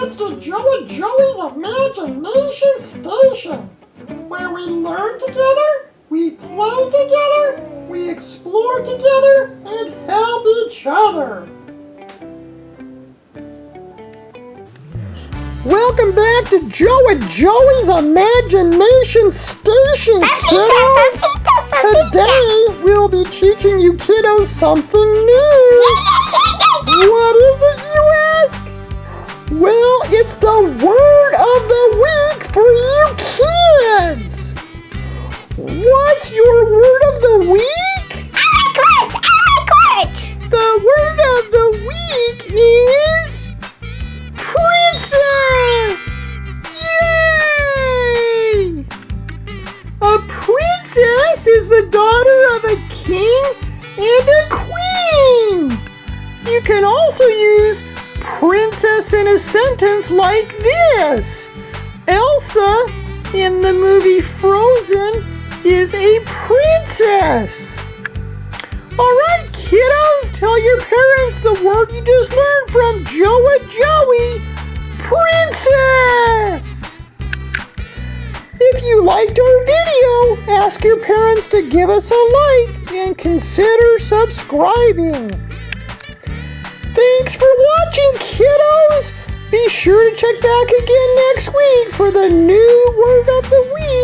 It's the Joe and Joey's Imagination Station, where we learn together, we play together, we explore together, and help each other. Welcome back to Joe and Joey's Imagination Station, kiddos! Today, we'll be teaching you kiddos something new. What is it, you ask? Well, it's the word of the week for you kids! What's your word of the week? I like words! The word of the week is princess! Yay! A princess is the daughter of a king and a queen. You can also use princess in a sentence like this. Elsa in the movie Frozen is a princess. Alright, kiddos, tell your parents the word you just learned from Joe and Joey, princess. If you liked our video, ask your parents to give us a like and consider subscribing. Thanks for watching, kiddos! Be sure to check back again next week for the new word of the week.